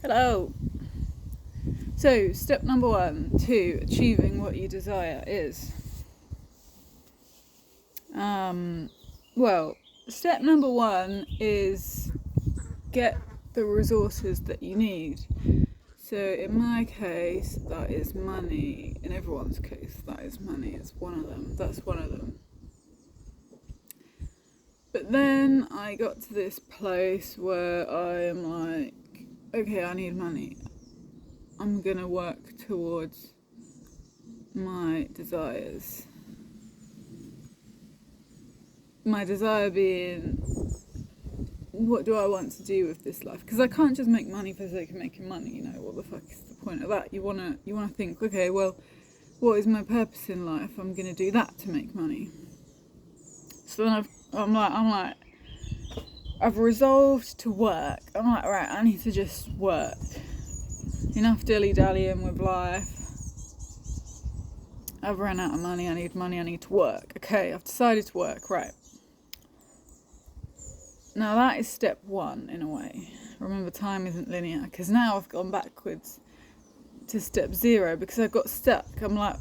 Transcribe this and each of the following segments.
Hello. So, step number 1 to achieving what you desire is, well, step number 1 is get the resources that you need. So, in my case, that is money. In everyone's case, that is money. It's one of them. That's one of them. But then I got to this place where I am like, okay, I need money. I'm gonna work towards my desires. My desire being, what do I want to do with this life? Because I can't just make money for the sake of making money. You know, what the fuck is the point of that? You wanna think, okay, well, what is my purpose in life? I'm gonna do that to make money. So then I'm like, I've resolved to work. I'm like, right, I need to just work. Enough dilly-dallying with life. I've run out of money, I need to work. Okay, I've decided to work, right. Now that is step 1 in a way. Remember, time isn't linear, because now I've gone backwards to step 0 because I got stuck. I'm like,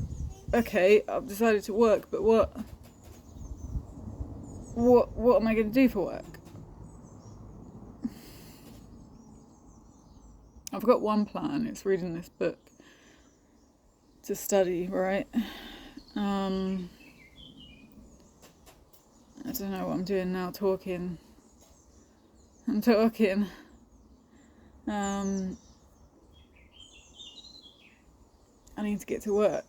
okay, I've decided to work, but what am I going to do for work? I've got one plan, it's reading this book to study, right? I don't know what I'm doing now, talking. I'm talking. I need to get to work.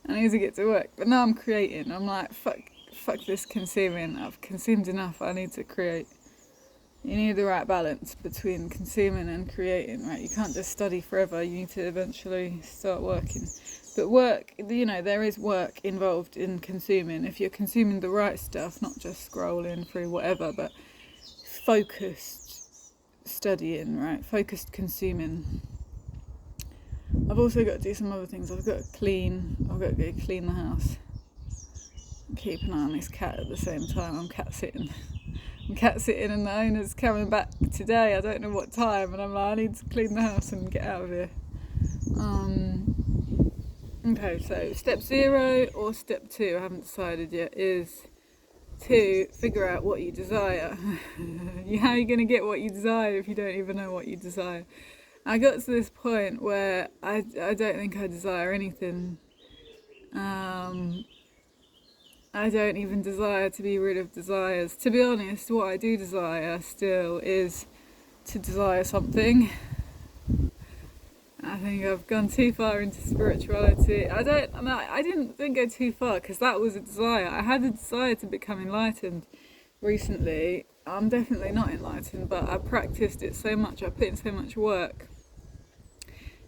But now I'm creating. I'm like, fuck this consuming. I've consumed enough. I need to create. You need the right balance between consuming and creating, right? You can't just study forever. You need to eventually start working. But work, you know, there is work involved in consuming. If you're consuming the right stuff, not just scrolling through whatever, but focused studying, right? Focused consuming. I've also got to do some other things. I've got to go clean the house. Keep an eye on this cat at the same time. I'm cat sitting and the owner's coming back today. I don't know what time, and I'm like, I need to clean the house and get out of here. Okay, so step 0 or step 2, I haven't decided yet, is to figure out what you desire. How are you going to get what you desire if you don't even know what you desire? I got to this point where I don't think I desire anything. I don't even desire to be rid of desires. To be honest, what I do desire still is to desire something. I think I've gone too far into spirituality. I didn't go too far because that was a desire. I had a desire to become enlightened recently. I'm definitely not enlightened, but I practiced it so much, I put in so much work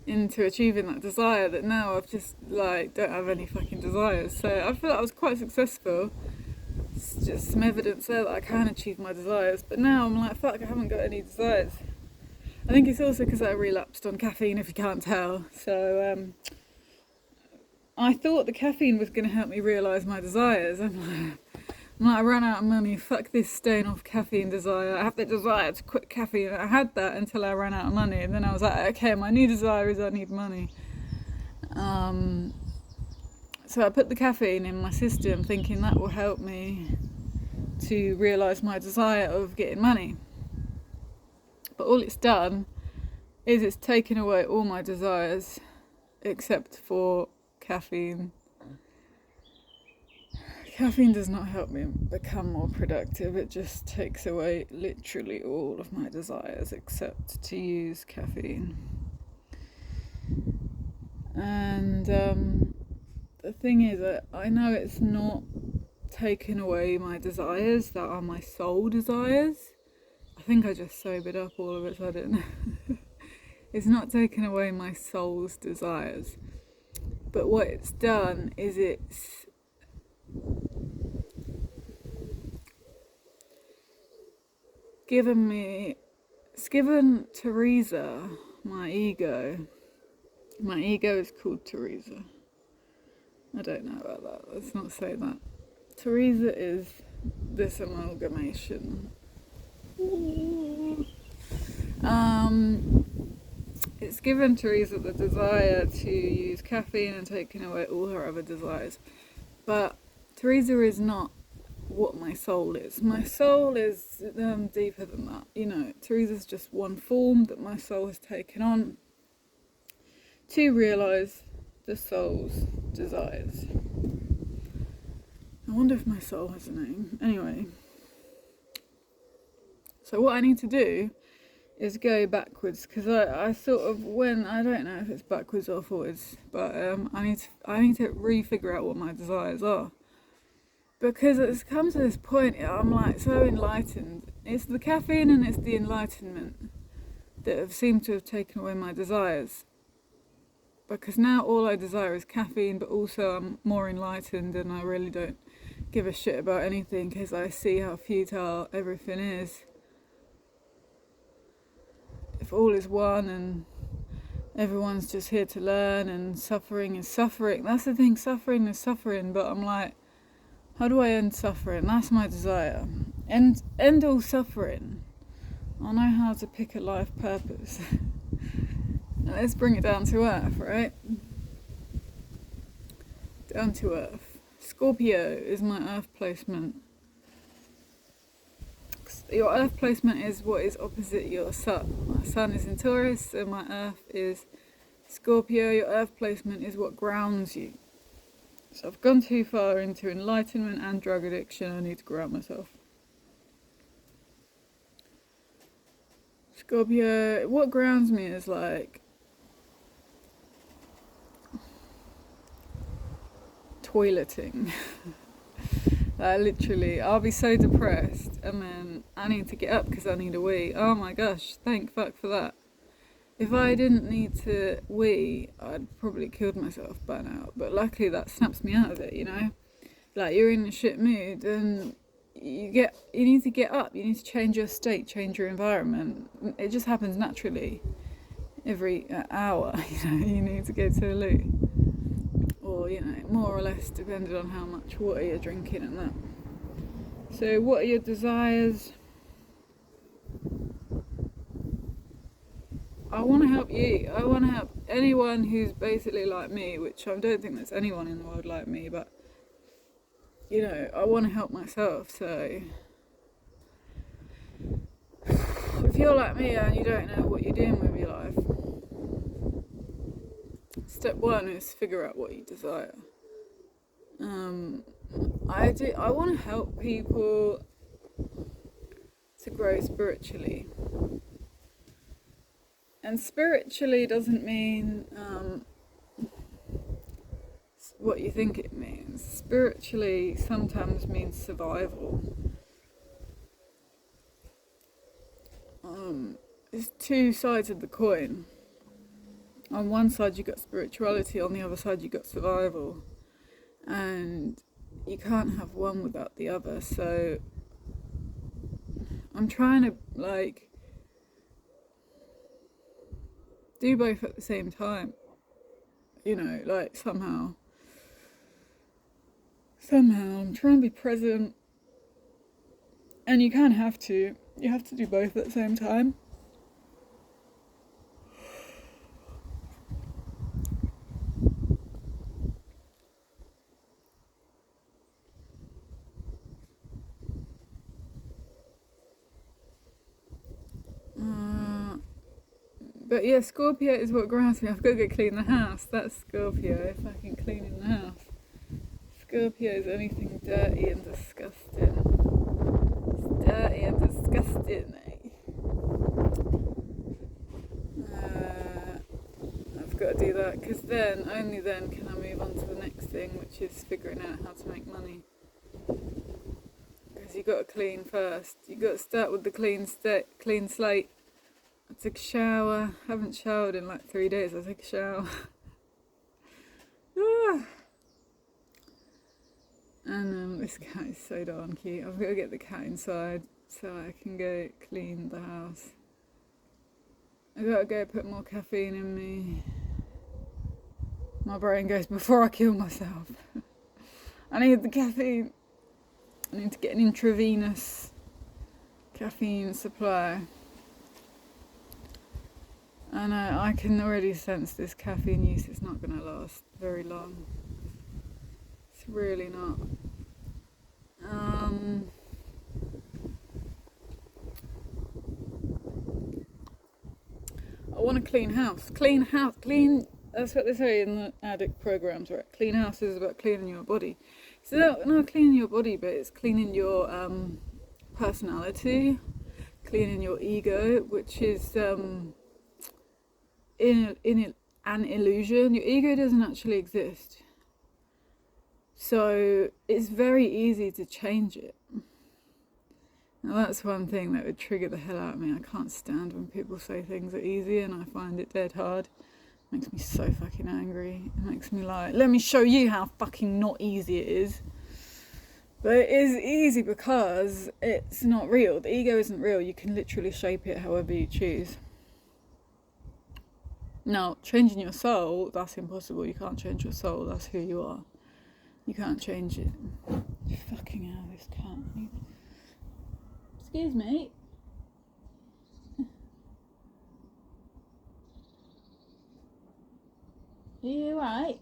into achieving that desire that now I've just don't have any fucking desires. So I feel like I was quite successful. It's just some evidence there that I can achieve my desires. But now I'm like, fuck, I haven't got any desires. I think it's also because I relapsed on caffeine, if you can't tell. So I thought the caffeine was going to help me realise my desires. I'm like, I ran out of money, fuck this staying off caffeine desire. I have the desire to quit caffeine. I had that until I ran out of money, and then I was like, okay, my new desire is I need money. So I put the caffeine in my system thinking that will help me to realise my desire of getting money. But all it's done is it's taken away all my desires except for caffeine. Caffeine does not help me become more productive. It just takes away literally all of my desires except to use caffeine. And the thing is that I know it's not taken away my desires that are my soul desires. I think I just sobered up all of a sudden. It's not taken away my soul's desires. But what it's done is it's given Teresa, my ego is called Teresa. I don't know about that, let's not say that. Teresa is this amalgamation It's given Teresa the desire to use caffeine and taking away all her other desires. But Teresa is not what my soul is. My soul is deeper than that. You know, Teresa's just one form that my soul has taken on to realise the soul's desires. I wonder if my soul has a name. Anyway, so what I need to do is go backwards, because I sort of went, I don't know if it's backwards or forwards, but I need to re-figure out what my desires are, because it's come to this point, I'm like so enlightened. It's the caffeine and it's the enlightenment that have seemed to have taken away my desires, because now all I desire is caffeine, but also I'm more enlightened and I really don't give a shit about anything, because I see how futile everything is. If all is one and everyone's just here to learn, and suffering is suffering. That's the thing, suffering is suffering, but I'm like, how do I end suffering? That's my desire. End all suffering. I know how to pick a life purpose. Let's bring it down to earth, right? Down to earth. Scorpio is my earth placement. Your earth placement is what is opposite your sun. My sun is in Taurus, so my earth is Scorpio. Your earth placement is what grounds you. So I've gone too far into enlightenment and drug addiction. I need to ground myself. Scorpio, what grounds me is like toileting. Literally, I'll be so depressed and then I need to get up because I need a wee. Oh my gosh, thank fuck for that. If I didn't need to wee, I'd probably killed myself by now. But luckily that snaps me out of it, you know? Like, you're in a shit mood and you need to get up, you need to change your state, change your environment. It just happens naturally. Every hour, you know, you need to go to a loo. Or, you know, more or less depending on how much water you're drinking and that. So what are your desires? I want to help you. I want to help anyone who's basically like me, which I don't think there's anyone in the world like me, but, you know, I want to help myself. So if you're like me and you don't know what you're doing with your life, step one is figure out what you desire. I want to help people to grow spiritually. And spiritually doesn't mean what you think it means. Spiritually sometimes means survival. There's two sides of the coin. On one side you got spirituality, on the other side you got survival. And you can't have one without the other. So I'm trying to like do both at the same time. You know, like somehow I'm trying to be present. And you have to do both at the same time. But yeah, Scorpio is what grounds me. I've got to go clean the house. That's Scorpio, fucking cleaning the house. Scorpio is anything dirty and disgusting. It's dirty and disgusting, eh? I've got to do that, because only then can I move on to the next thing, which is figuring out how to make money. Because you got to clean first. You got to start with the clean slate. I took a shower. I haven't showered in like 3 days. I took a shower. And this cat is so darn cute. I've got to get the cat inside so I can go clean the house. I've got to go put more caffeine in me. My brain goes, before I kill myself. I need the caffeine. I need to get an intravenous caffeine supply. I know, I can already sense this caffeine use is not going to last very long. It's really not. I want a clean house. Clean house. Clean. That's what they say in the addict programs, right? Clean house is about cleaning your body. So not cleaning your body, but it's cleaning your personality, cleaning your ego, which is in an illusion. Your ego doesn't actually exist. So it's very easy to change it. Now that's one thing that would trigger the hell out of me. I can't stand when people say things are easy, and I find it dead hard. It makes me so fucking angry. It makes me like, let me show you how fucking not easy it is. But it is easy because it's not real. The ego isn't real. You can literally shape it however you choose. Now, changing your soul, that's impossible. You can't change your soul. That's who you are. You can't change it. Fucking hell, this cat. Excuse me. Are you right?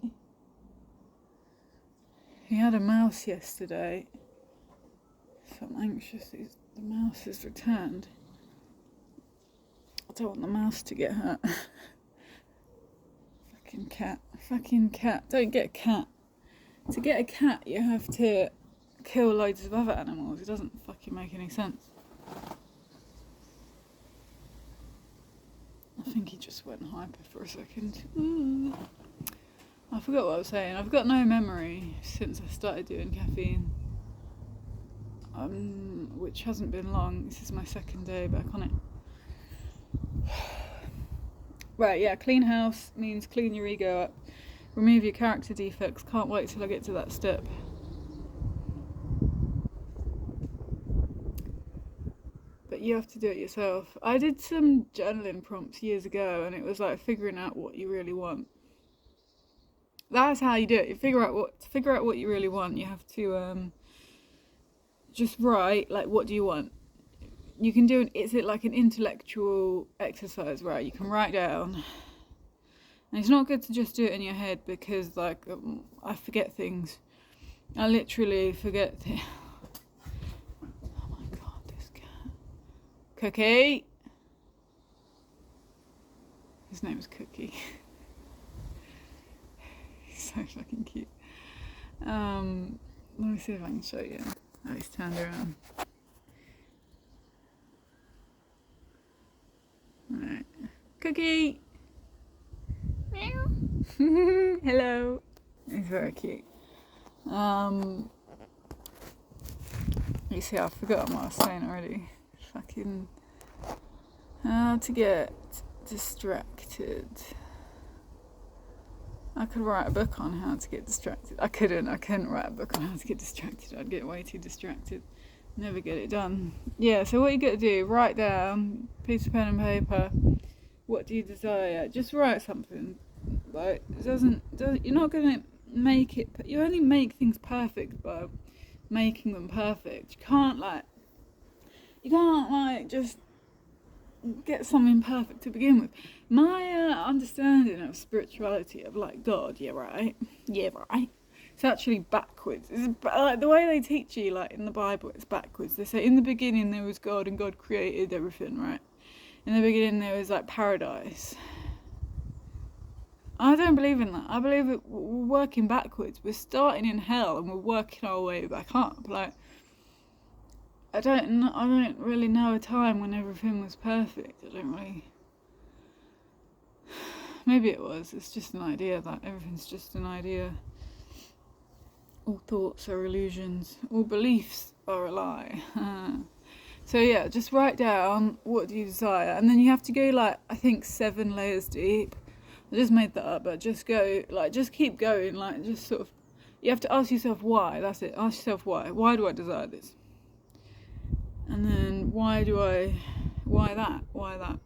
He had a mouse yesterday. So I'm anxious the mouse has returned. I don't want the mouse to get hurt. Fucking cat. Don't get a cat. To get a cat, you have to kill loads of other animals. It doesn't fucking make any sense. I think he just went hyper for a second. Ooh. I forgot what I was saying. I've got no memory since I started doing caffeine. Which hasn't been long. This is my second day back on it. Right, yeah, clean house means clean your ego up. Remove your character defects. Can't wait till I get to that step. But you have to do it yourself. I did some journaling prompts years ago, and it was like figuring out what you really want. That's how you do it. You figure out what you really want. You have to just write, like, what do you want? You can do it's like an intellectual exercise, right? You can write down. And it's not good to just do it in your head because, like, I forget things. I literally forget things. Oh my god, this cat. Cookie! His name is Cookie. He's so fucking cute. Let me see if I can show you. Oh, he's turned around. Right. Cookie! Meow. Hello. He's very cute. You see, I've forgotten what I was saying already. Fucking how to get distracted. I could write a book on how to get distracted. I couldn't write a book on how to get distracted. I'd get way too distracted. Never get it done. Yeah, so what you got to do, write down, piece of pen and paper, what do you desire? Just write something. Like, you're not going to make it, you only make things perfect by making them perfect. You can't just get something perfect to begin with. My understanding of spirituality, of like God, yeah right, it's actually backwards. It's like the way they teach you, like in the Bible, it's backwards. They say in the beginning there was God and God created everything, right? In the beginning there was like paradise. I don't believe in that. I believe we're working backwards. We're starting in hell and we're working our way back up. Like, I don't really know a time when everything was perfect. I don't really. Maybe it was. It's just an idea that everything's just an idea. All thoughts are illusions. All beliefs are a lie. So yeah, just write down what do you desire, and then you have to go like I think 7 layers deep. I just made that up, but just go like just keep going, like just sort of. You have to ask yourself why. That's it. Ask yourself why. Why do I desire this? And then why that?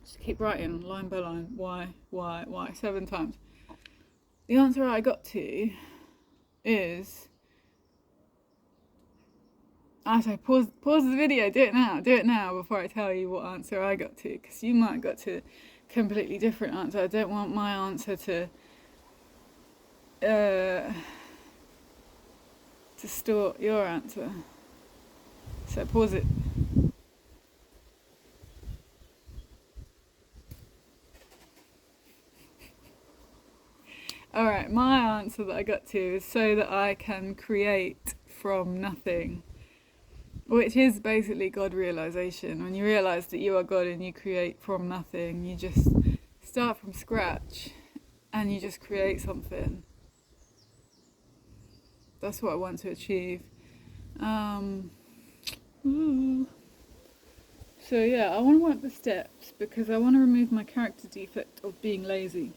Just keep writing line by line. Why? 7 times. The answer I got to is I say pause the video, do it now before I tell you what answer I got to, because you might have got to a completely different answer. I don't want my answer to distort your answer. So pause it. Alright, my answer that I got to is so that I can create from nothing. Which is basically God realization. When you realize that you are God and you create from nothing, you just start from scratch and you just create something. That's what I want to achieve. So yeah, I want to work the steps because I want to remove my character defect of being lazy.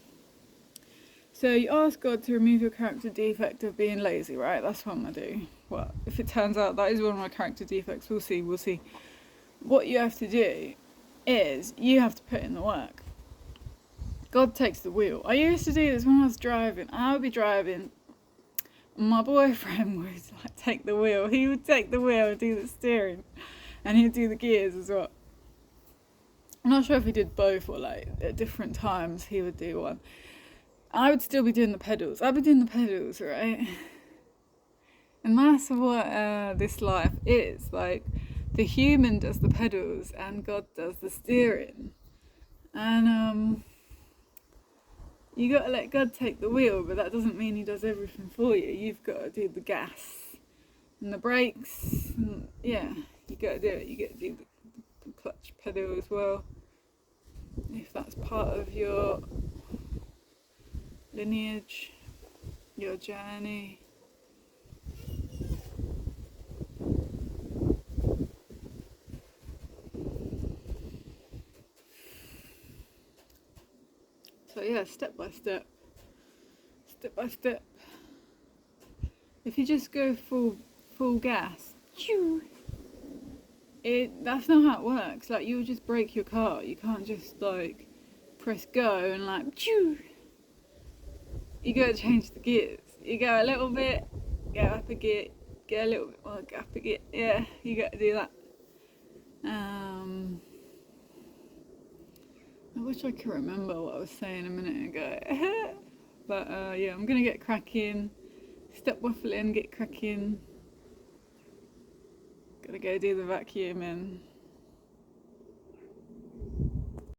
So you ask God to remove your character defect of being lazy, right? That's what I'm going to do. Well, if it turns out that is one of my character defects, we'll see. What you have to do is you have to put in the work. God takes the wheel. I used to do this when I was driving. I would be driving. My boyfriend would like take the wheel. He would take the wheel and do the steering. And he'd do the gears as well. I'm not sure if he did both or like at different times he would do one. I would still be doing the pedals. I'd be doing the pedals, right? And that's what this life is. Like, the human does the pedals and God does the steering. And you got to let God take the wheel, but that doesn't mean he does everything for you. You've got to do the gas and the brakes. And yeah, you got to do it. You get to do the clutch pedal as well, if that's part of your lineage, your journey. So yeah, step by step. If you just go full gas, that's not how it works. Like, you'll just break your car. You can't just like press go and like you gotta change the gears. You go a little bit, go up a gear, get a little bit more, go up a gear. Yeah, you gotta do that. I wish I could remember what I was saying a minute ago. But yeah, I'm gonna get cracking. Stop waffling, get cracking. Gotta go do the vacuuming.